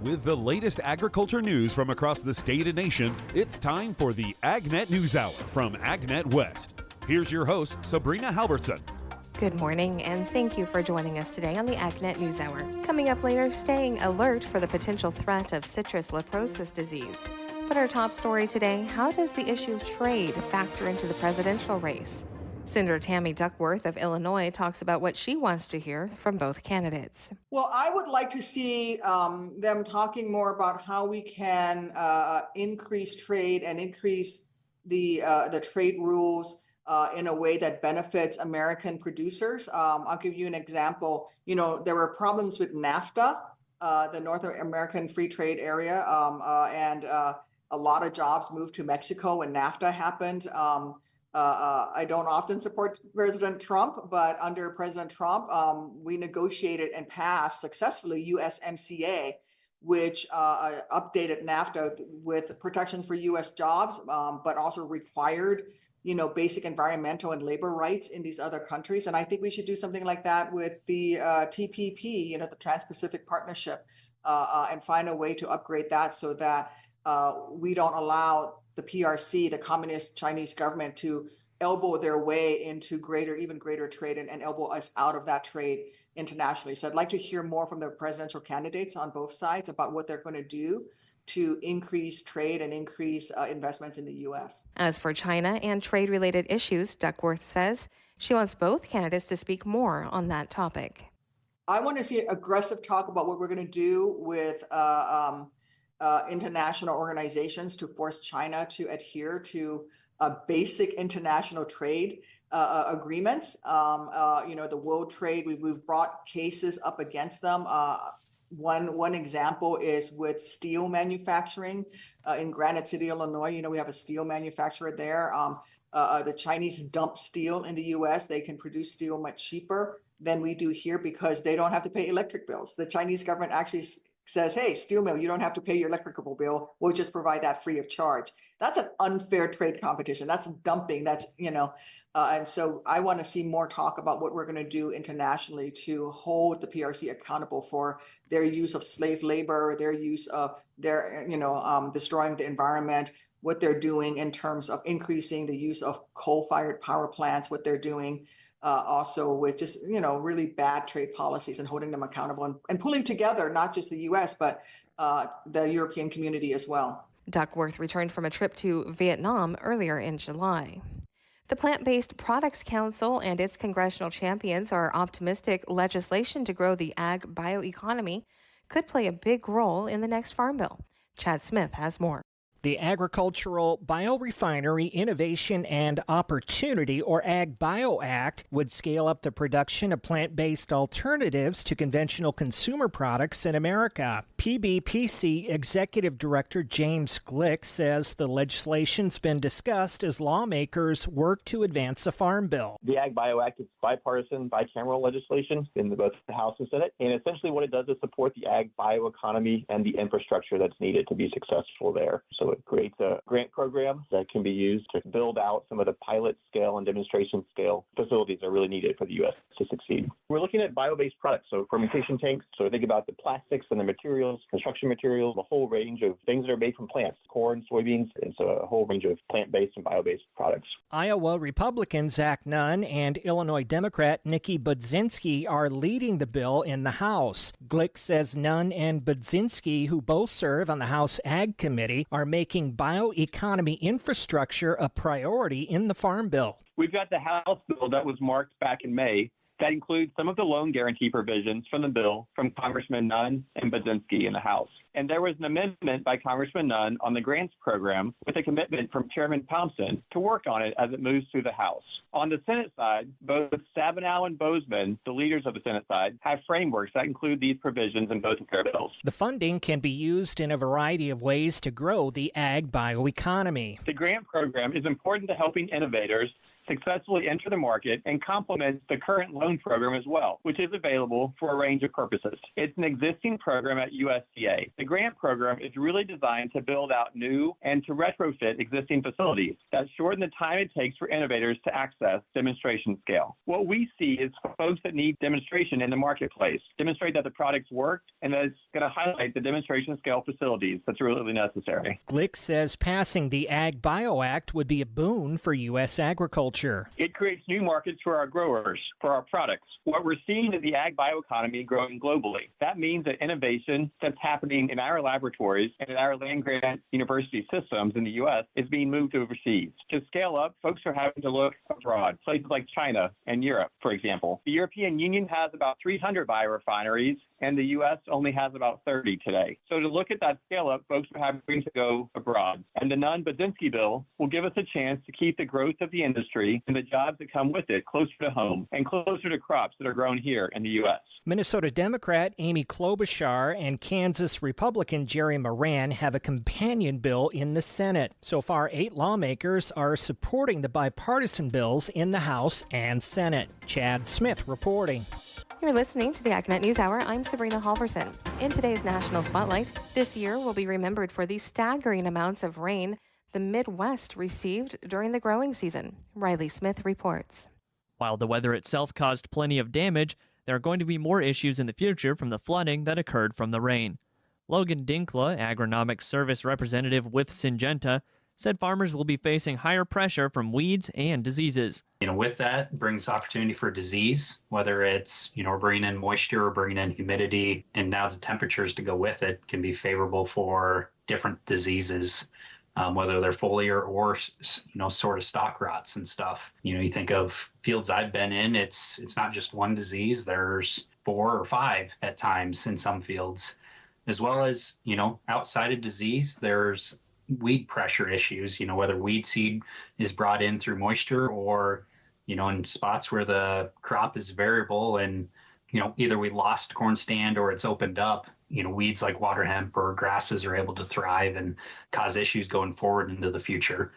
With the latest agriculture news from across the state and nation, it's time for the AgNet News Hour from AgNet West. Here's your host, Sabrina Halvorson. Good morning, and thank you for joining us today on the AgNet News Hour. Coming up later, staying alert for the potential threat of citrus leprosis disease. But our top story today, how does the issue of trade factor into the presidential race? Senator Tammy Duckworth of Illinois talks about what she wants to hear from both candidates. Well, I would like to see them talking more about how we can increase trade and increase the trade rules in a way that benefits American producers. I'll give you an example. You know, there were problems with NAFTA, the North American Free Trade Area, and a lot of jobs moved to Mexico when NAFTA happened. I don't often support President Trump, but under President Trump, we negotiated and passed successfully USMCA, which updated NAFTA with protections for U.S. jobs, but also required, basic environmental and labor rights in these other countries. And I think we should do something like that with the TPP, the Trans-Pacific Partnership, and find a way to upgrade that so that we don't allow the PRC, the Communist Chinese government, to elbow their way into even greater trade and elbow us out of that trade internationally. So I'd like to hear more from the presidential candidates on both sides about what they're going to do to increase trade and increase investments in the U.S. As for China and trade-related issues, Duckworth says she wants both candidates to speak more on that topic. I want to see aggressive talk about what we're going to do with international organizations to force China to adhere to basic international trade agreements. The world trade, we've brought cases up against them. One example is with steel manufacturing in Granite City, Illinois. We have a steel manufacturer there. The Chinese dump steel in the U.S. They can produce steel much cheaper than we do here because they don't have to pay electric bills. The Chinese government actually says, hey, steel mill, you don't have to pay your electrical bill. We'll just provide that free of charge. That's an unfair trade competition. That's dumping. And so I want to see more talk about what we're going to do internationally to hold the PRC accountable for their use of slave labor, their use of destroying the environment, what they're doing in terms of increasing the use of coal-fired power plants, what they're doing also with just, really bad trade policies and holding them accountable and pulling together not just the U.S., but the European community as well. Duckworth returned from a trip to Vietnam earlier in July. The Plant-Based Products Council and its congressional champions are optimistic legislation to grow the ag bioeconomy could play a big role in the next farm bill. Chad Smith has more. The Agricultural Biorefinery Innovation and Opportunity, or AgBio Act, would scale up the production of plant-based alternatives to conventional consumer products in America. PBPC Executive Director James Glick says the legislation's been discussed as lawmakers work to advance a farm bill. The AgBio Act is bipartisan, bicameral legislation in both the House and Senate, and essentially what it does is support the ag bioeconomy and the infrastructure that's needed to be successful there. So it creates a grant program that can be used to build out some of the pilot scale and demonstration scale facilities that are really needed for the U.S. to succeed. We're looking at bio-based products, so fermentation tanks. So think about the plastics and the materials, construction materials, a whole range of things that are made from plants, corn, soybeans, and so a whole range of plant-based and bio-based products. Iowa Republican Zach Nunn and Illinois Democrat Nikki Budzinski are leading the bill in the House. Glick says Nunn and Budzinski, who both serve on the House Ag Committee, are making bioeconomy infrastructure a priority in the Farm Bill. We've got the House bill that was marked back in May that includes some of the loan guarantee provisions from the bill from Congressman Nunn and Budzinski in the House. And there was an amendment by Congressman Nunn on the grants program with a commitment from Chairman Thompson to work on it as it moves through the House. On the Senate side, both Stabenow and Bozeman, the leaders of the Senate side, have frameworks that include these provisions in both of their bills. The funding can be used in a variety of ways to grow the ag bioeconomy. The grant program is important to helping innovators successfully enter the market and complements the current loan program as well, which is available for a range of purposes. It's an existing program at USDA. The grant program is really designed to build out new and to retrofit existing facilities that shorten the time it takes for innovators to access demonstration scale. What we see is folks that need demonstration in the marketplace, demonstrate that the products work, and that it's going to highlight the demonstration scale facilities that's really necessary. Glick says passing the Ag Bio Act would be a boon for U.S. agriculture. It creates new markets for our growers, for our products. What we're seeing is the ag bioeconomy growing globally. That means that innovation that's happening in our laboratories and in our land-grant university systems in the U.S. is being moved overseas. To scale up, folks are having to look abroad, places like China and Europe, for example. The European Union has about 300 biorefineries, and the U.S. only has about 30 today. So to look at that scale up, folks are having to go abroad. And the Nunn-Budzinski bill will give us a chance to keep the growth of the industry and the jobs that come with it closer to home and closer to crops that are grown here in the U.S. Minnesota Democrat Amy Klobuchar and Kansas Republican Jerry Moran have a companion bill in the Senate. So far, 8 lawmakers are supporting the bipartisan bills in the House and Senate. Chad Smith reporting. You're listening to the AgNet News Hour. I'm Sabrina Halvorson. In today's National Spotlight, this year will be remembered for the staggering amounts of rain the Midwest received during the growing season. Riley Smith reports. While the weather itself caused plenty of damage, there are going to be more issues in the future from the flooding that occurred from the rain. Logan Dinkla, agronomic service representative with Syngenta, said farmers will be facing higher pressure from weeds and diseases. With that brings opportunity for disease, whether it's, we're bringing in moisture or bringing in humidity, and now the temperatures to go with it can be favorable for different diseases, whether they're foliar or, sort of stalk rots and stuff. You think of fields I've been in, it's not just one disease. There's 4 or 5 at times in some fields, as well as, outside of disease, there's weed pressure issues, whether weed seed is brought in through moisture or, in spots where the crop is variable and, either we lost corn stand or it's opened up, weeds like water hemp or grasses are able to thrive and cause issues going forward into the future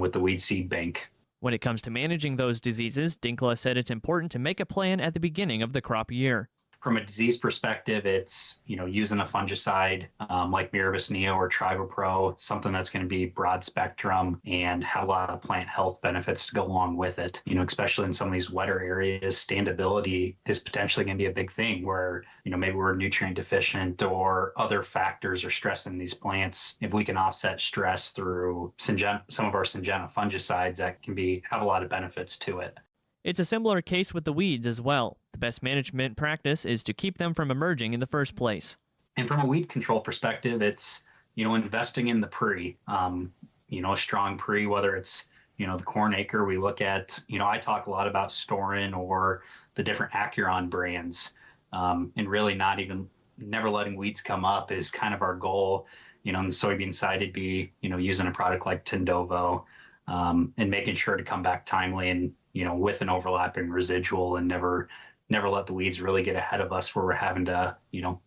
with the weed seed bank. When it comes to managing those diseases, Dinkla said it's important to make a plan at the beginning of the crop year. From a disease perspective, it's, using a fungicide like Mirabis Neo or Trivopro, something that's going to be broad spectrum and have a lot of plant health benefits to go along with it. Especially in some of these wetter areas, standability is potentially going to be a big thing where, maybe we're nutrient deficient or other factors are stressing these plants. If we can offset stress through some of our Syngenta fungicides, that can have a lot of benefits to it. It's a similar case with the weeds as well. The best management practice is to keep them from emerging in the first place. And from a weed control perspective, it's, investing in the pre, a strong pre, whether it's, the corn acre, we look at, I talk a lot about Storin or the different Acuron brands, and really never letting weeds come up is kind of our goal. On the soybean side, it'd be, using a product like Tindovo, and making sure to come back timely and, with an overlapping residual and never let the weeds really get ahead of us where we're having to,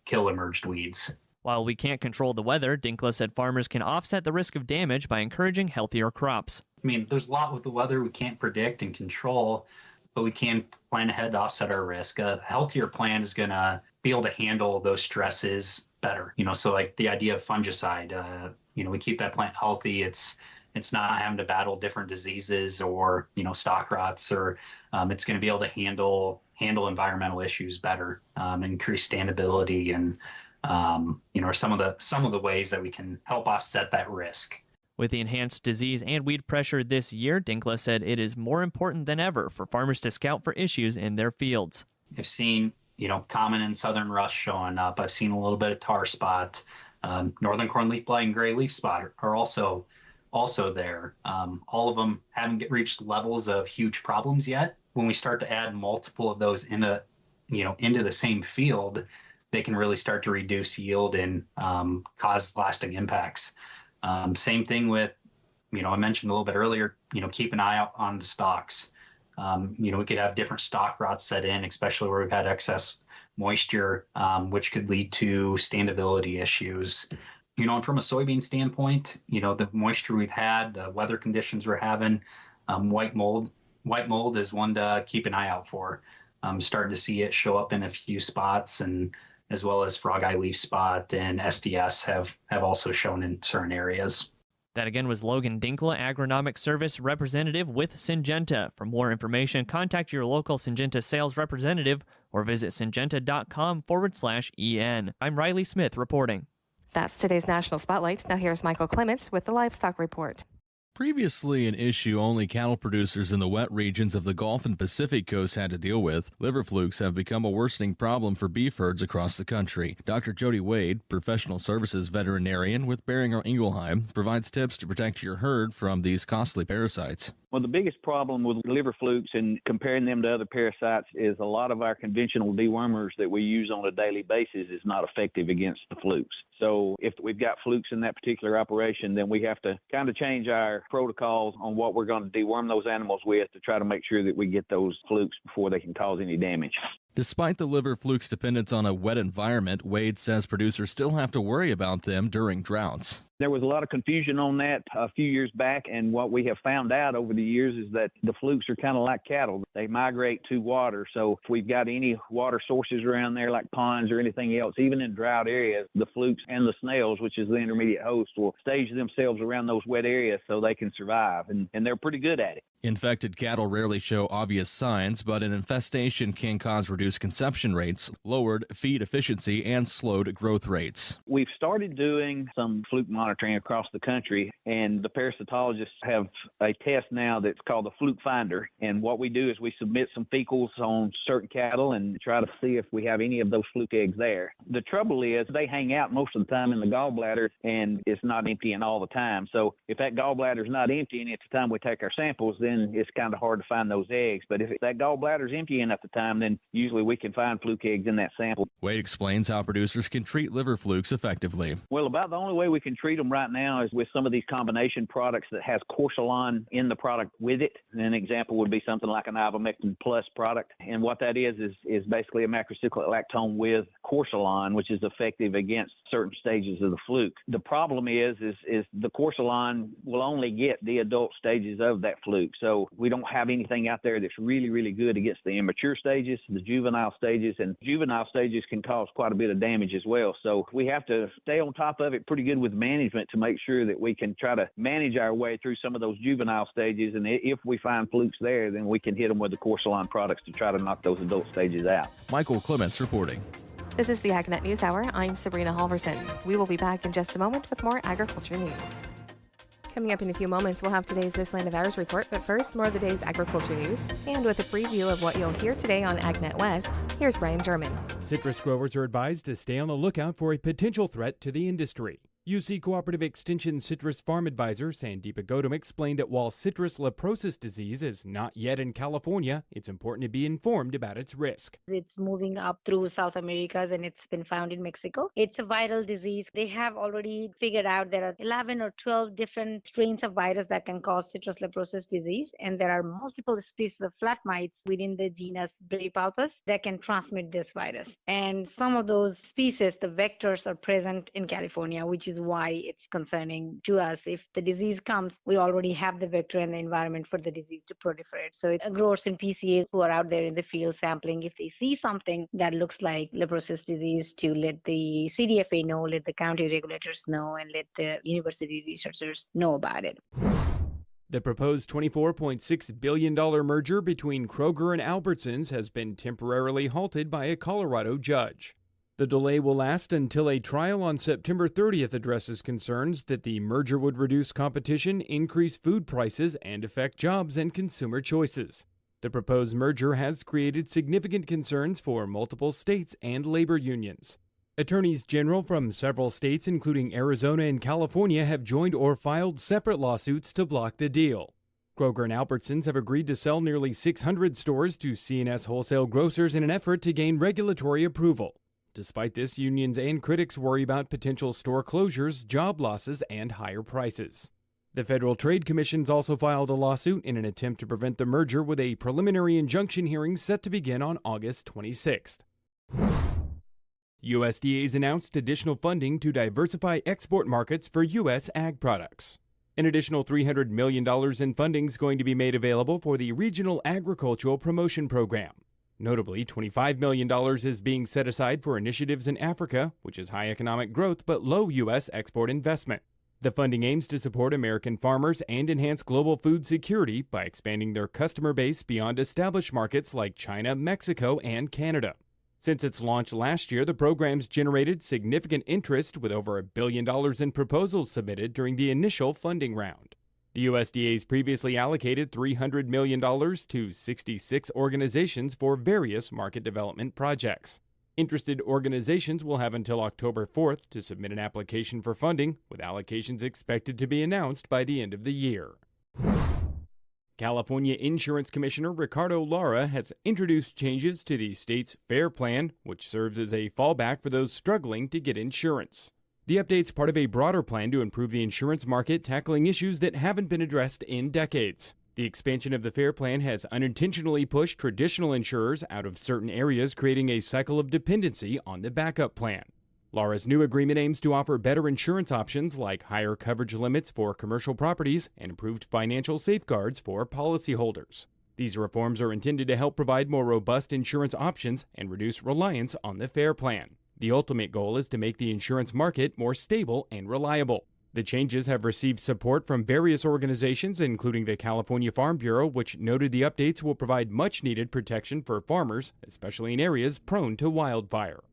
kill emerged weeds. While we can't control the weather, Dinkla said farmers can offset the risk of damage by encouraging healthier crops. There's a lot with the weather we can't predict and control, but we can plan ahead to offset our risk. A healthier plant is going to be able to handle those stresses better. So like the idea of fungicide, we keep that plant healthy. It's not having to battle different diseases or, stalk rots, or it's going to be able to handle environmental issues better, increase standability and, some of the ways that we can help offset that risk. With the enhanced disease and weed pressure this year, Dinkla said it is more important than ever for farmers to scout for issues in their fields. I've seen, common and southern rust showing up. I've seen a little bit of tar spot. Northern corn leaf blight and gray leaf spot are also there. All of them haven't reached levels of huge problems yet. When we start to add multiple of those into the same field, they can really start to reduce yield and cause lasting impacts. Same thing with, I mentioned a little bit earlier, keep an eye out on the stalks. We could have different stalk rots set in, especially where we've had excess moisture, which could lead to standability issues. And from a soybean standpoint, the moisture we've had, the weather conditions we're having, white mold white mold is one to keep an eye out for. Starting to see it show up in a few spots, and as well as frog eye leaf spot and SDS have also shown in certain areas. That again was Logan Dinkla, Agronomic Service Representative with Syngenta. For more information, contact your local Syngenta sales representative or visit syngenta.com/EN. I'm Riley Smith reporting. That's today's National Spotlight. Now here's Michael Clements with the Livestock Report. Previously an issue only cattle producers in the wet regions of the Gulf and Pacific coast had to deal with, liver flukes have become a worsening problem for beef herds across the country. Dr. Jody Wade, professional services veterinarian with Beringer Ingelheim, provides tips to protect your herd from these costly parasites. Well, the biggest problem with liver flukes and comparing them to other parasites is a lot of our conventional dewormers that we use on a daily basis is not effective against the flukes. So if we've got flukes in that particular operation, then we have to kind of change our protocols on what we're going to deworm those animals with to try to make sure that we get those flukes before they can cause any damage. Despite the liver fluke's dependence on a wet environment, Wade says producers still have to worry about them during droughts. There was a lot of confusion on that a few years back, and what we have found out over the years is that the flukes are kind of like cattle. They migrate to water, so if we've got any water sources around there like ponds or anything else, even in drought areas, the flukes and the snails, which is the intermediate host, will stage themselves around those wet areas so they can survive, and they're pretty good at it. Infected cattle rarely show obvious signs, but an infestation can cause reduced conception rates, lowered feed efficiency, and slowed growth rates. We've started doing some fluke monitoring across the country, and the parasitologists have a test now that's called the Fluke Finder. And what we do is we submit some fecals on certain cattle and try to see if we have any of those fluke eggs there. The trouble is they hang out most of the time in the gallbladder, and it's not emptying all the time. So if that gallbladder is not emptying at the time we take our samples, then it's kind of hard to find those eggs. But if that gallbladder is emptying at the time, then usually we can find fluke eggs in that sample. Wade explains how producers can treat liver flukes effectively. Well, about the only way we can treat them right now is with some of these combination products that has Corsalon in the product with it. And an example would be something like an Ivermectin Plus product. And what that is basically a macrocyclic lactone with Corsalon, which is effective against certain stages of the fluke. The problem is the Corsalon will only get the adult stages of that fluke. So we don't have anything out there that's really, really good against the immature stages, the juvenile stages, and juvenile stages can cause quite a bit of damage as well. So we have to stay on top of it pretty good with management to make sure that we can try to manage our way through some of those juvenile stages. And if we find flukes there, then we can hit them with the Corsalon products to try to knock those adult stages out. Michael Clements reporting. This is the AgNet News Hour. I'm Sabrina Halvorson. We will be back in just a moment with more agriculture news. Coming up in a few moments, we'll have today's This Land of Ours report, but first, more of the day's agriculture news. And with a preview of what you'll hear today on AgNet West, here's Brian German. Citrus growers are advised to stay on the lookout for a potential threat to the industry. UC Cooperative Extension Citrus Farm Advisor Sandeepa Gautam explained that while citrus leprosis disease is not yet in California, it's important to be informed about its risk. It's moving up through South America and it's been found in Mexico. It's a viral disease. They have already figured out there are 11 or 12 different strains of virus that can cause citrus leprosis disease, and there are multiple species of flat mites within the genus Brachypalpus that can transmit this virus. And some of those species, the vectors, are present in California, which is why it's concerning to us. If the disease comes, we already have the vector and the environment for the disease to proliferate. So growers and PCAs who are out there in the field sampling, if they see something that looks like leprosis disease, to let the CDFA know, let the county regulators know, and let the university researchers know about it. The proposed $24.6 billion merger between Kroger and Albertsons has been temporarily halted by a Colorado judge. The delay will last until a trial on September 30th addresses concerns that the merger would reduce competition, increase food prices, and affect jobs and consumer choices. The proposed merger has created significant concerns for multiple states and labor unions. Attorneys general from several states, including Arizona and California, have joined or filed separate lawsuits to block the deal. Kroger and Albertsons have agreed to sell nearly 600 stores to C&S wholesale grocers in an effort to gain regulatory approval. Despite this, unions and critics worry about potential store closures, job losses, and higher prices. The Federal Trade Commission's also filed a lawsuit in an attempt to prevent the merger, with a preliminary injunction hearing set to begin on August 26th. USDA's announced additional funding to diversify export markets for U.S. ag products. An additional $300 million in funding is going to be made available for the Regional Agricultural Promotion Program. Notably, $25 million is being set aside for initiatives in Africa, which is high economic growth but low U.S. export investment. The funding aims to support American farmers and enhance global food security by expanding their customer base beyond established markets like China, Mexico, and Canada. Since its launch last year, the program's generated significant interest with over $1 billion in proposals submitted during the initial funding round. The USDA's previously allocated $300 million to 66 organizations for various market development projects. Interested organizations will have until October 4th to submit an application for funding, with allocations expected to be announced by the end of the year. California Insurance Commissioner Ricardo Lara has introduced changes to the state's FAIR Plan, which serves as a fallback for those struggling to get insurance. The update's part of a broader plan to improve the insurance market, tackling issues that haven't been addressed in decades. The expansion of the FAIR Plan has unintentionally pushed traditional insurers out of certain areas, creating a cycle of dependency on the backup plan. Lara's new agreement aims to offer better insurance options like higher coverage limits for commercial properties and improved financial safeguards for policyholders. These reforms are intended to help provide more robust insurance options and reduce reliance on the FAIR Plan. The ultimate goal is to make the insurance market more stable and reliable. The changes have received support from various organizations, including the California Farm Bureau, which noted the updates will provide much-needed protection for farmers, especially in areas prone to wildfire.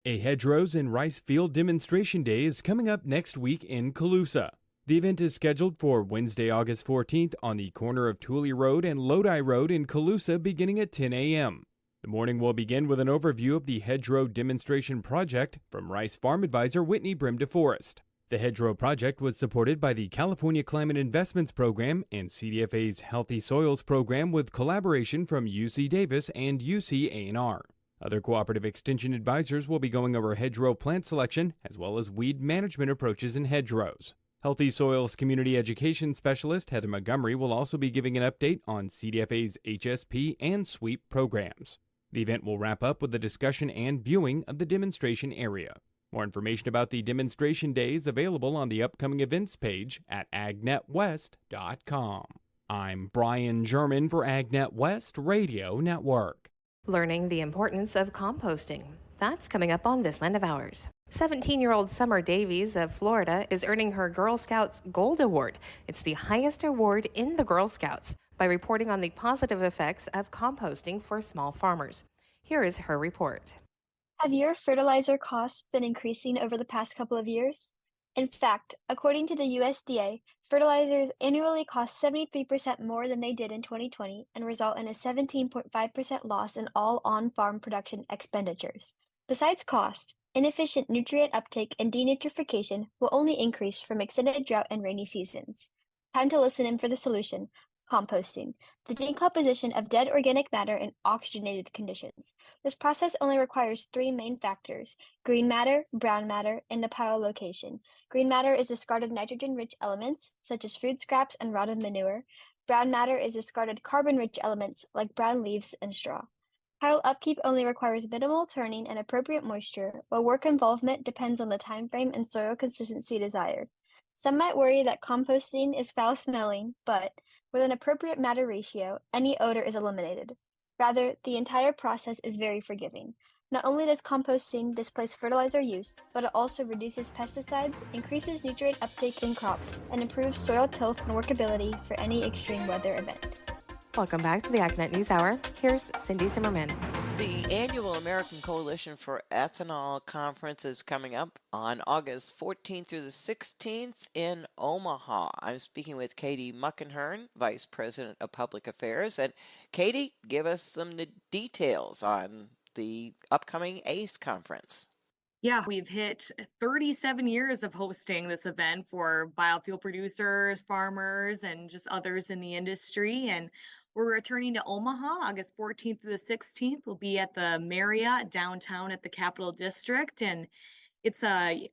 A Hedgerows and Rice Field Demonstration Day is coming up next week in Colusa. The event is scheduled for Wednesday, August 14th on the corner of Tooley Road and Lodi Road in Colusa beginning at 10 a.m. The morning will begin with an overview of the Hedgerow Demonstration Project from Rice Farm Advisor Whitney Brim DeForest. The Hedgerow Project was supported by the California Climate Investments Program and CDFA's Healthy Soils Program with collaboration from UC Davis and UC A&R. Other cooperative extension advisors will be going over hedgerow plant selection as well as weed management approaches in hedgerows. Healthy Soils Community Education Specialist Heather Montgomery will also be giving an update on CDFA's HSP and SWEEP programs. The event will wrap up with a discussion and viewing of the demonstration area. More information about the demonstration days available on the upcoming events page at agnetwest.com. I'm Brian German for AgNet West Radio Network. Learning the importance of composting. That's coming up on This Land of Ours. 17-year-old Summer Davies of Florida is earning her Girl Scouts Gold Award. It's the highest award in the Girl Scouts by reporting on the positive effects of composting for small farmers. Here is her report. Have your fertilizer costs been increasing over the past couple of years? In fact, according to the USDA, fertilizers annually cost 73% more than they did in 2020 and result in a 17.5% loss in all on-farm production expenditures. Besides cost, inefficient nutrient uptake and denitrification will only increase from extended drought and rainy seasons. Time to listen in for the solution. Composting, the decomposition of dead organic matter in oxygenated conditions. This process only requires three main factors: green matter, brown matter, and the pile location. Green matter is discarded nitrogen-rich elements, such as food scraps and rotted manure. Brown matter is discarded carbon-rich elements, like brown leaves and straw. Pile upkeep only requires minimal turning and appropriate moisture, while work involvement depends on the time frame and soil consistency desired. Some might worry that composting is foul-smelling, but with an appropriate matter ratio, any odor is eliminated. Rather, the entire process is very forgiving. Not only does composting displace fertilizer use, but it also reduces pesticides, increases nutrient uptake in crops, and improves soil tilth and workability for any extreme weather event. Welcome back to the AgNet News Hour. Here's Cindy Zimmerman. The annual American Coalition for Ethanol Conference is coming up on August 14th through the 16th in Omaha. I'm speaking with Katie Muckenhern, Vice President of Public Affairs. And Katie, give us some details on the upcoming ACE conference. Yeah, we've hit 37 years of hosting this event for biofuel producers, farmers, and just others in the industry. And we're returning to Omaha August 14th to the 16th. We'll be at the Marriott downtown at the Capital District. And it's a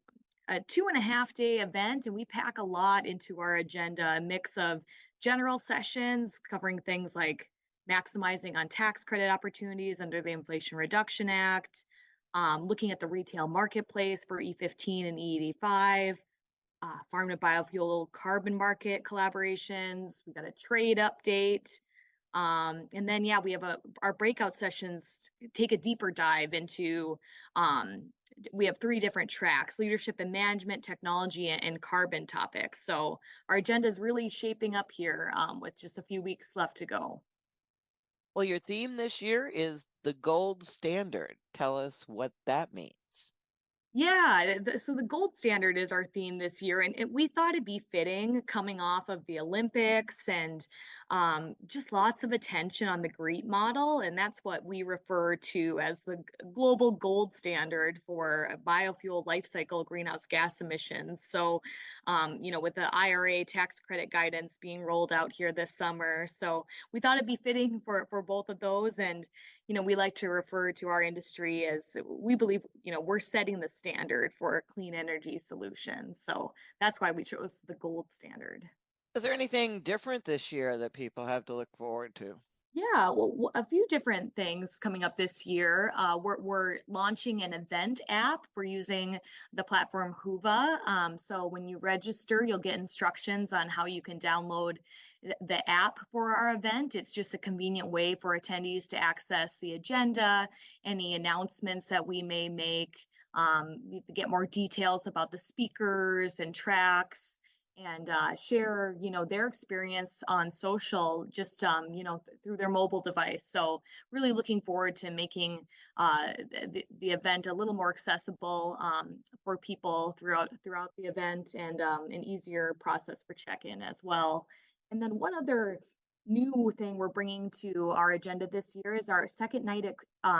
2.5-day event, and we pack a lot into our agenda, a mix of general sessions covering things like maximizing on tax credit opportunities under the Inflation Reduction Act, looking at the retail marketplace for E15 and E85, farm to biofuel carbon market collaborations. We got a trade update. And then, yeah, we have our breakout sessions take a deeper dive into, we have 3 different tracks: leadership and management, technology, and carbon topics. So our agenda is really shaping up here with just a few weeks left to go. Well, your theme this year is the gold standard. Tell us what that means. Yeah, so the gold standard is our theme this year, and we thought it'd be fitting coming off of the Olympics and just lots of attention on the GREET model, and that's what we refer to as the global gold standard for biofuel life cycle greenhouse gas emissions. So, with the IRA tax credit guidance being rolled out here this summer, so we thought it'd be fitting for both of those. And we like to refer to our industry as we believe, we're setting the standard for clean energy solutions. So that's why we chose the gold standard. Is there anything different this year that people have to look forward to? Yeah, well, a few different things coming up this year. We're launching an event app. We're using the platform Huva. So when you register, you'll get instructions on how you can download the app for our event. It's just a convenient way for attendees to access the agenda, any announcements that we may make, get more details about the speakers and tracks, and share their experience on social, just through their mobile device. So really looking forward to making the event a little more accessible for people throughout the event, and an easier process for check-in as well. And then one other new thing we're bringing to our agenda this year is our second night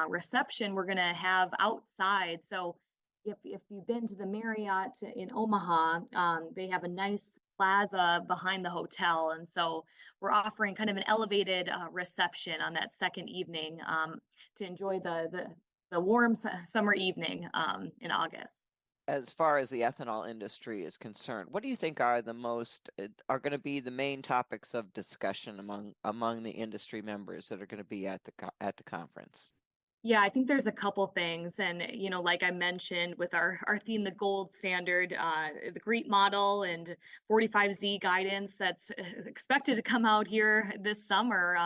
reception we're going to have outside. So if you've been to the Marriott in Omaha, they have a nice plaza behind the hotel. And so we're offering kind of an elevated reception on that second evening to enjoy the warm summer evening in August. As far as the ethanol industry is concerned, what do you think are going to be the main topics of discussion among the industry members that are going to be at the conference? Yeah, I think there's a couple things. And, like I mentioned with our theme, the gold standard, the GREET model and 45Z guidance that's expected to come out here this summer,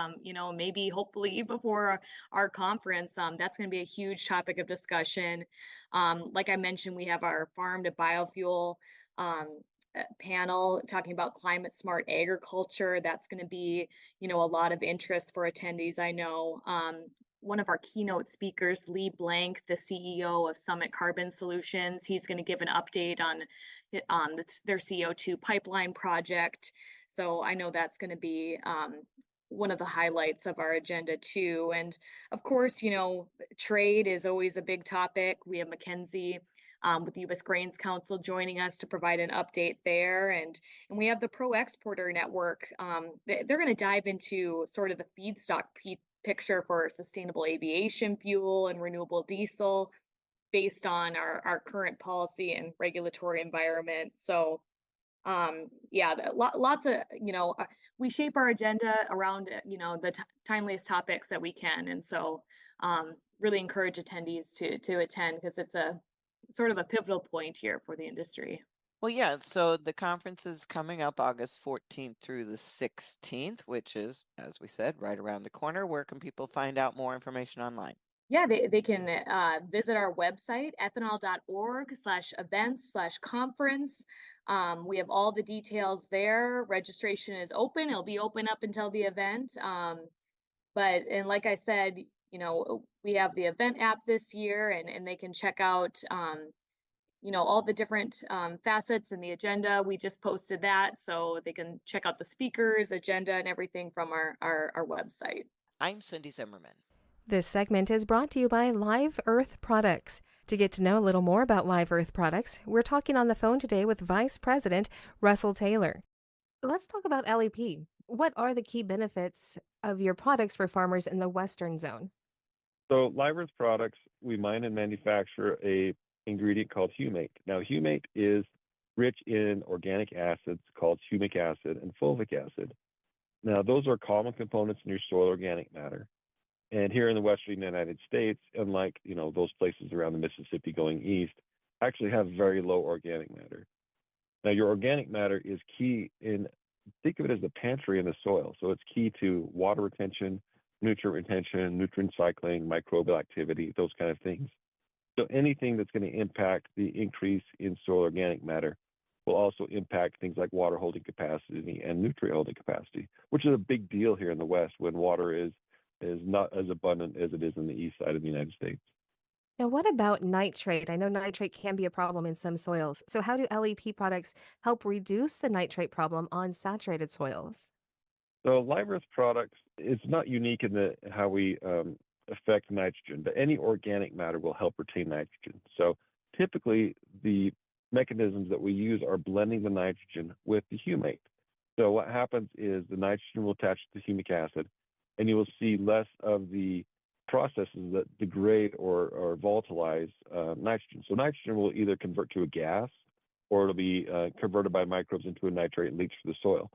maybe hopefully before our conference. That's going to be a huge topic of discussion. Like I mentioned, we have our farm to biofuel panel talking about climate smart agriculture. That's going to be, a lot of interest for attendees, I know. One of our keynote speakers, Lee Blank, the CEO of Summit Carbon Solutions, he's going to give an update on their CO2 pipeline project. So I know that's going to be one of the highlights of our agenda too. And of course, trade is always a big topic. We have Mackenzie with the U.S. Grains Council joining us to provide an update there. And we have the Pro Exporter Network. They're going to dive into sort of the feedstock picture for sustainable aviation fuel and renewable diesel based on our current policy and regulatory environment. So lots of, we shape our agenda around, the timeliest topics that we can. And so really encourage attendees to attend, because it's a sort of a pivotal point here for the industry. Well, yeah, so the conference is coming up August 14th through the 16th, which is, as we said, right around the corner. Where can people find out more information online? Yeah, they can visit our website, ethanol.org/events/conference. We have all the details there. Registration is open. It'll be open up until the event. And like I said, we have the event app this year, and they can check out all the different facets in the agenda. We just posted that, so they can check out the speakers, agenda, and everything from our website. I'm Cindy Zimmerman. This segment is brought to you by Live Earth Products. To get to know a little more about Live Earth Products, we're talking on the phone today with Vice President Russell Taylor. Let's talk about LEP. What are the key benefits of your products for farmers in the Western Zone? So Live Earth Products, we mine and manufacture a ingredient called humate. Now, humate is rich in organic acids called humic acid and fulvic acid. Now, those are common components in your soil organic matter. And here in the western United States, unlike those places around the Mississippi going east, actually have very low organic matter. Now, your organic matter is key think of it as the pantry in the soil. So it's key to water retention, nutrient cycling, microbial activity, those kind of things. So anything that's going to impact the increase in soil organic matter will also impact things like water holding capacity and nutrient holding capacity, which is a big deal here in the West when water is not as abundant as it is in the east side of the United States. Now, what about nitrate? I know nitrate can be a problem in some soils. So, how do LEP products help reduce the nitrate problem on saturated soils? So live earth products, it's not unique in how we affect nitrogen, but any organic matter will help retain nitrogen. So typically the mechanisms that we use are blending the nitrogen with the humate. So what happens is the nitrogen will attach to the humic acid, and you will see less of the processes that degrade or volatilize nitrogen. So nitrogen will either convert to a gas, or it'll be converted by microbes into a nitrate and leach to the soil.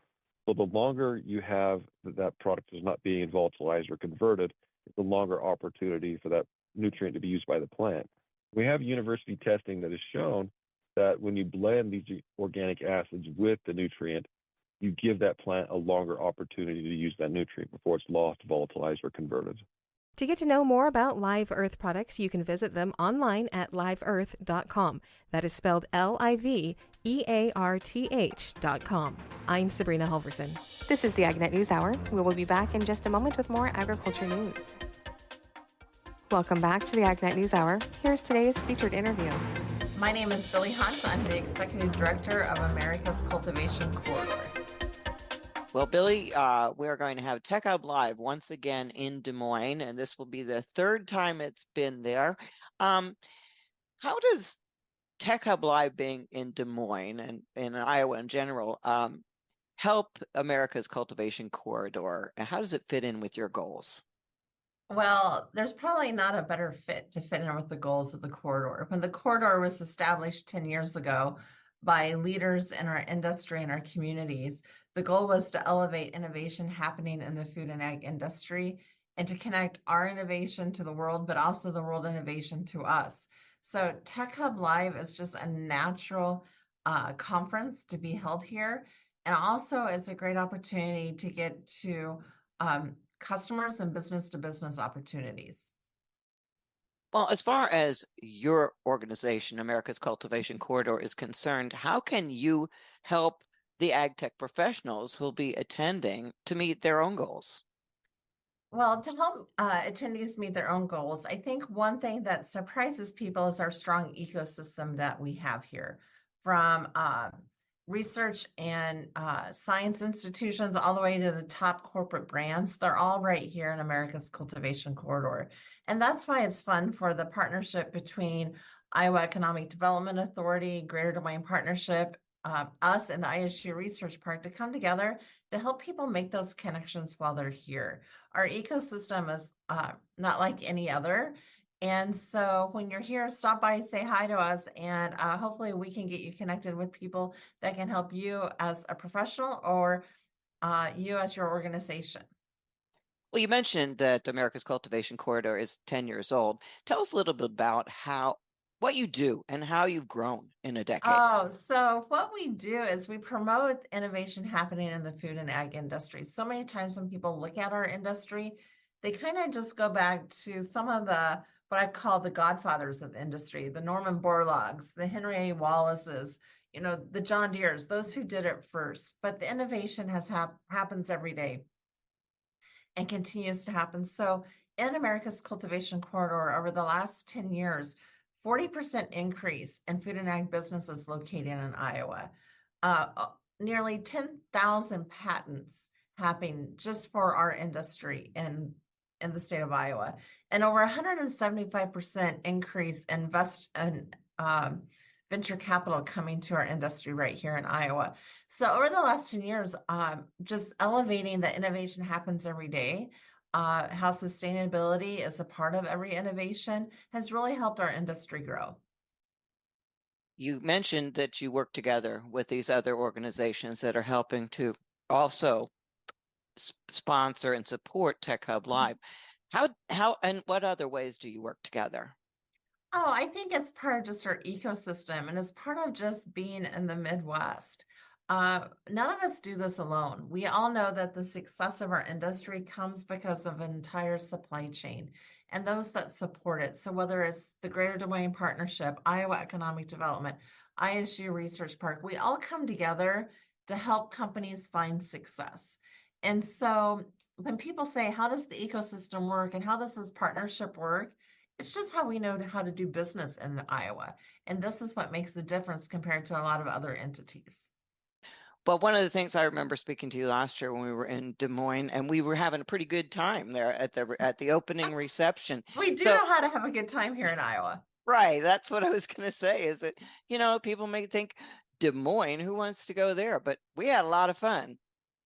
So the longer you have that product is not being volatilized or converted, the longer opportunity for that nutrient to be used by the plant. We have university testing that has shown that when you blend these organic acids with the nutrient, you give that plant a longer opportunity to use that nutrient before it's lost, volatilized, or converted. To get to know more about Live Earth products, you can visit them online at liveearth.com. That is spelled LIVEARTH.com. I'm Sabrina Halvorson. This is the AgNet News Hour. We will be back in just a moment with more agriculture news. Welcome back to the AgNet News Hour. Here's today's featured interview. My name is Billy Hunt. I'm the Executive Director of America's Cultivation Corridor. Well, Billy, we're going to have Tech Hub Live once again in Des Moines, and this will be the third time it's been there. How does Tech Hub Live being in Des Moines and in Iowa in general help America's Cultivation Corridor? And how does it fit in with your goals? Well, there's probably not a better fit to fit in with the goals of the corridor. When the corridor was established 10 years ago by leaders in our industry and our communities, the goal was to elevate innovation happening in the food and ag industry and to connect our innovation to the world, but also the world innovation to us. So Tech Hub Live is just a natural conference to be held here. And also it's a great opportunity to get to customers and business-to-business opportunities. Well, as far as your organization, America's Cultivation Corridor, is concerned, how can you help the ag tech professionals who'll be attending to meet their own goals? Well, to help attendees meet their own goals, I think one thing that surprises people is our strong ecosystem that we have here, from research and science institutions all the way to the top corporate brands. They're all right here in America's Cultivation Corridor. And that's why it's fun for the partnership between Iowa Economic Development Authority, Greater Des Moines Partnership, us and the ISU Research Park to come together to help people make those connections while they're here. Our ecosystem is not like any other. And so when you're here, stop by and say hi to us, and hopefully we can get you connected with people that can help you as a professional or you as your organization. Well, you mentioned that America's Cultivation Corridor is 10 years old. Tell us a little bit about what you do and how you've grown in a decade. Oh, so what we do is we promote innovation happening in the food and ag industry. So many times when people look at our industry, they kind of just go back to some of what I call the godfathers of the industry, the Norman Borlaugs, the Henry A. Wallaces, the John Deeres, those who did it first. But the innovation happens every day and continues to happen. So in America's Cultivation Corridor, over the last 10 years, 40% increase in food and ag businesses located in Iowa. Nearly 10,000 patents happening just for our industry in the state of Iowa, and over 175% increase in venture capital coming to our industry right here in Iowa. So over the last 10 years, just elevating that innovation happens every day, how sustainability is a part of every innovation has really helped our industry grow. You mentioned that you work together with these other organizations that are helping to also sponsor and support Tech Hub Live. How and what other ways do you work together? Oh, I think it's part of just our ecosystem and it's part of just being in the Midwest. None of us do this alone. We all know that the success of our industry comes because of an entire supply chain and those that support it. So whether it's the Greater Des Moines Partnership, Iowa Economic Development, ISU Research Park, we all come together to help companies find success. And so when people say, how does the ecosystem work and how does this partnership work? It's just how we know how to do business in Iowa. And this is what makes the difference compared to a lot of other entities. Well, one of the things I remember speaking to you last year when we were in Des Moines, and we were having a pretty good time there at the opening reception. We do know how to have a good time here in Iowa. Right, that's what I was going to say. Is that people may think Des Moines, who wants to go there? But we had a lot of fun.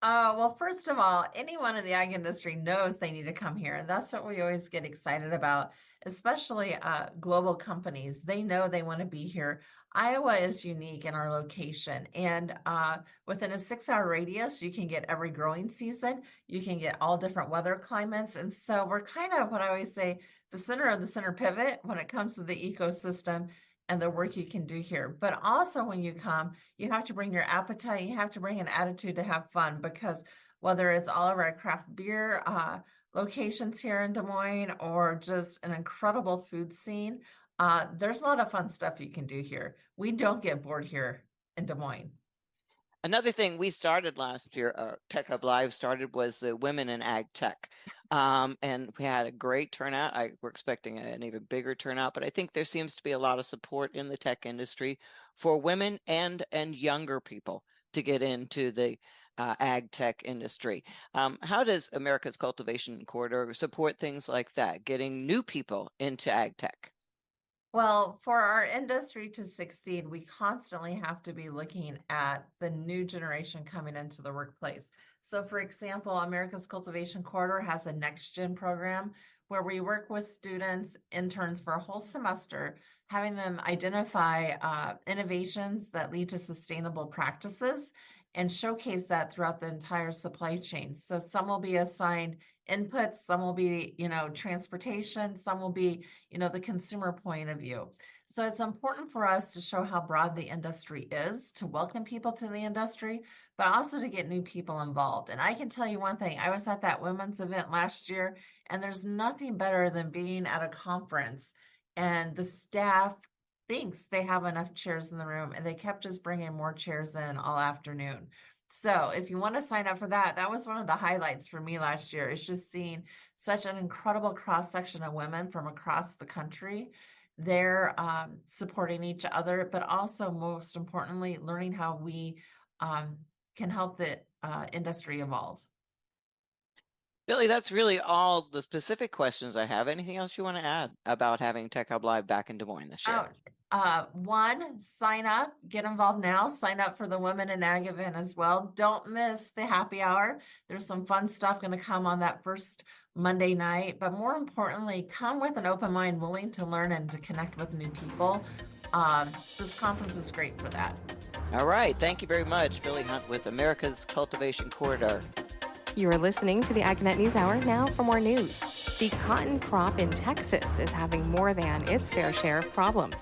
Well, first of all, anyone in the ag industry knows they need to come here. And that's what we always get excited about, especially global companies. They know they want to be here. Iowa is unique in our location. And within a 6-hour radius, you can get every growing season. You can get all different weather climates. And so we're kind of what I always say, the center of the center pivot when it comes to the ecosystem and the work you can do here. But also when you come, you have to bring your appetite, you have to bring an attitude to have fun, because whether it's all of our craft beer locations here in Des Moines or just an incredible food scene, there's a lot of fun stuff you can do here. We don't get bored here in Des Moines. Another thing we started last year, Tech Hub Live started, was the Women in Ag Tech. And we had a great turnout. We're expecting an even bigger turnout, but I think there seems to be a lot of support in the tech industry for women and younger people to get into the ag tech industry. How does America's Cultivation Corridor support things like that, getting new people into ag tech? Well, for our industry to succeed, we constantly have to be looking at the new generation coming into the workplace. So, for example, America's Cultivation Corridor has a Next Gen program where we work with students, interns for a whole semester, having them identify innovations that lead to sustainable practices and showcase that throughout the entire supply chain. So some will be assigned inputs, some will be, transportation, some will be, the consumer point of view. So it's important for us to show how broad the industry is, to welcome people to the industry, but also to get new people involved. And I can tell you one thing, I was at that women's event last year, and there's nothing better than being at a conference and the staff thinks they have enough chairs in the room, and they kept just bringing more chairs in all afternoon. So if you want to sign up for that, that was one of the highlights for me last year, is just seeing such an incredible cross section of women from across the country. They're supporting each other, but also most importantly, learning how we can help the industry evolve. Billy, that's really all the specific questions I have. Anything else you want to add about having Tech Hub Live back in Des Moines this year? One, sign up, get involved now. Sign up for the Women in Ag event as well. Don't miss the happy hour. There's some fun stuff going to come on that first Monday night. But more importantly, come with an open mind, willing to learn and to connect with new people. This conference is great for that. All right. Thank you very much, Billy Hunt with America's Cultivation Corridor. You're listening to the AgNet News Hour. Now for more news. The cotton crop in Texas is having more than its fair share of problems.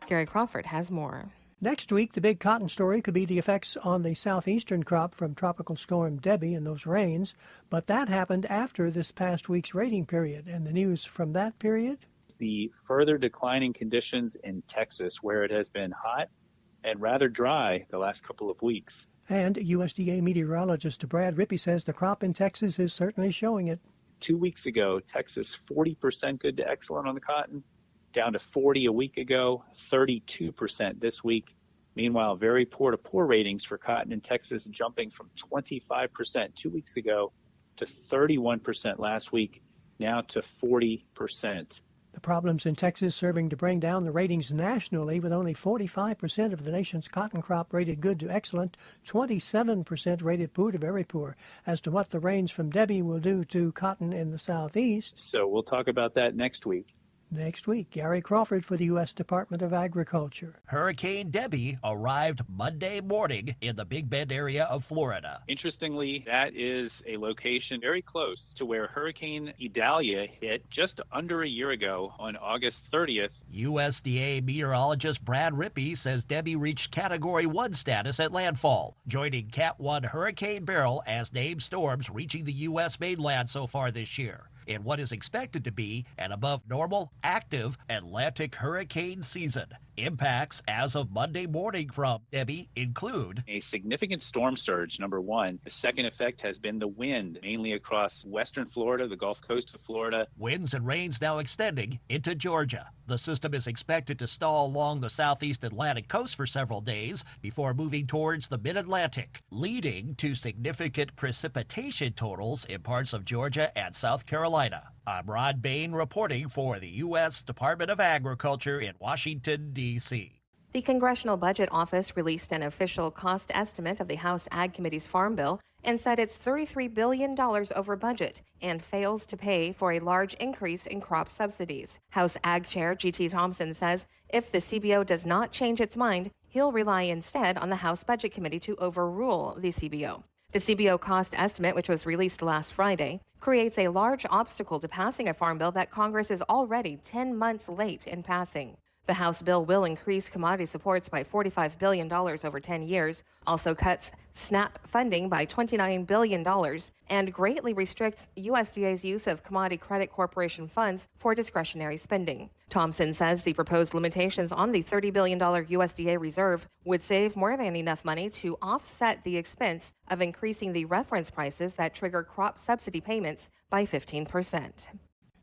Gary Crawford has more. Next week, the big cotton story could be the effects on the southeastern crop from Tropical Storm Debbie and those rains. But that happened after this past week's rating period. And the news from that period? The further declining conditions in Texas, where it has been hot and rather dry the last couple of weeks. And USDA meteorologist Brad Rippey says the crop in Texas is certainly showing it. 2 weeks ago, Texas 40% good to excellent on the cotton, down to 40 a week ago, 32% this week. Meanwhile, very poor to poor ratings for cotton in Texas, jumping from 25% 2 weeks ago to 31% last week, now to 40%. The problems in Texas serving to bring down the ratings nationally, with only 45% of the nation's cotton crop rated good to excellent, 27% rated poor to very poor. As to what the rains from Debbie will do to cotton in the southeast. So we'll talk about that next week. next week. Gary Crawford for the U.S. Department of Agriculture. Hurricane Debbie arrived Monday morning in the Big Bend area of Florida. Interestingly, that is a location very close to where Hurricane Idalia hit just under a year ago on August 30th. USDA meteorologist Brad Rippey says Debbie reached Category 1 status at landfall, joining Cat 1 Hurricane Beryl as named storms reaching the U.S. mainland so far this year, in what is expected to be an above normal, active Atlantic hurricane season. Impacts as of Monday morning from Debbie include a significant storm surge, number one. The second effect has been the wind, mainly across western Florida, the Gulf Coast of Florida. Winds and rains now extending into Georgia. The system is expected to stall along the southeast Atlantic coast for several days before moving towards the mid-Atlantic, leading to significant precipitation totals in parts of Georgia and South Carolina. I'm Rod Bain reporting for the U.S. Department of Agriculture in Washington, D.C. The Congressional Budget Office released an official cost estimate of the House Ag Committee's Farm Bill and said it's $33 billion over budget and fails to pay for a large increase in crop subsidies. House Ag Chair G.T. Thompson says if the CBO does not change its mind, he'll rely instead on the House Budget Committee to overrule the CBO. The CBO cost estimate, which was released last Friday, creates a large obstacle to passing a farm bill that Congress is already 10 months late in passing. The House bill will increase commodity supports by $45 billion over 10 years, also cuts SNAP funding by $29 billion, and greatly restricts USDA's use of Commodity Credit Corporation funds for discretionary spending. Thompson says the proposed limitations on the $30 billion USDA reserve would save more than enough money to offset the expense of increasing the reference prices that trigger crop subsidy payments by 15%.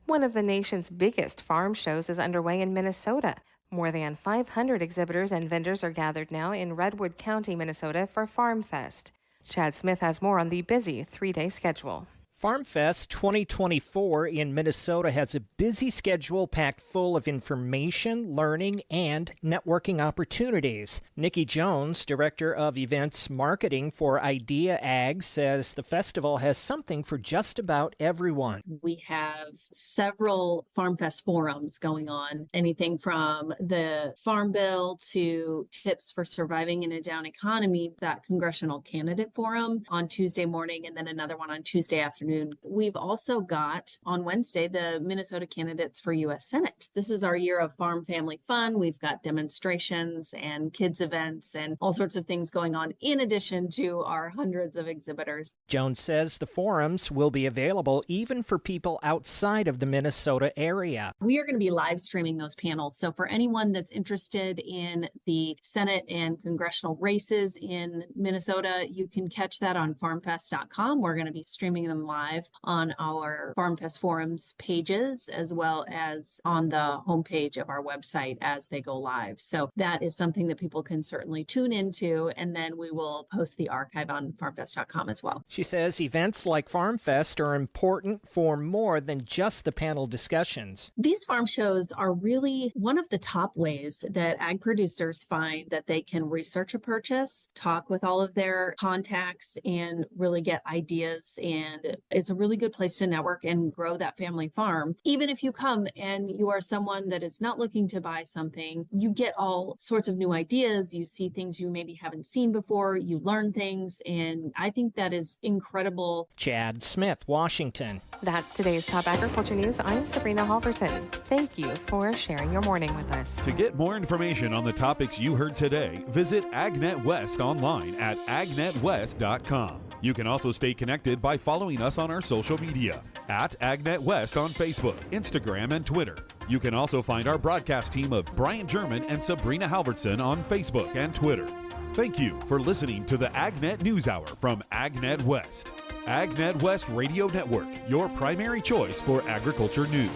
One of the nation's biggest farm shows is underway in Minnesota. More than 500 exhibitors and vendors are gathered now in Redwood County, Minnesota for Farm Fest. Chad Smith has more on the busy 3-day schedule. Farm Fest 2024 in Minnesota has a busy schedule packed full of information, learning, and networking opportunities. Nikki Jones, Director of Events Marketing for Idea Ag, says the festival has something for just about everyone. We have several Farm Fest forums going on, anything from the Farm Bill to tips for surviving in a down economy, that Congressional Candidate Forum on Tuesday morning, and then another one on Tuesday afternoon. We've also got on Wednesday the Minnesota candidates for U.S. Senate. This is our year of farm family fun. We've got demonstrations and kids events and all sorts of things going on in addition to our hundreds of exhibitors. Jones says the forums will be available even for people outside of the Minnesota area. We are going to be live streaming those panels. So for anyone that's interested in the Senate and congressional races in Minnesota, you can catch that on farmfest.com. We're going to be streaming them live on our Farm Fest forums pages, as well as on the homepage of our website as they go live. So that is something that people can certainly tune into, and then we will post the archive on farmfest.com as well. She says events like Farm Fest are important for more than just the panel discussions. These farm shows are really one of the top ways that ag producers find that they can research a purchase, talk with all of their contacts, and really get ideas. And it's a really good place to network and grow that family farm. Even if you come and you are someone that is not looking to buy something, you get all sorts of new ideas. You see things you maybe haven't seen before. You learn things. And I think that is incredible. Chad Smith, Washington. That's today's top agriculture news. I'm Sabrina Halvorson. Thank you for sharing your morning with us. To get more information on the topics you heard today, visit AgNet West online at agnetwest.com. You can also stay connected by following us on our social media at AgNet West on Facebook, Instagram, and Twitter. You can also find our broadcast team of Brian German and Sabrina Halvorson on Facebook and Twitter. Thank you for listening to the AgNet News Hour from AgNet West. AgNet West Radio Network, your primary choice for agriculture news.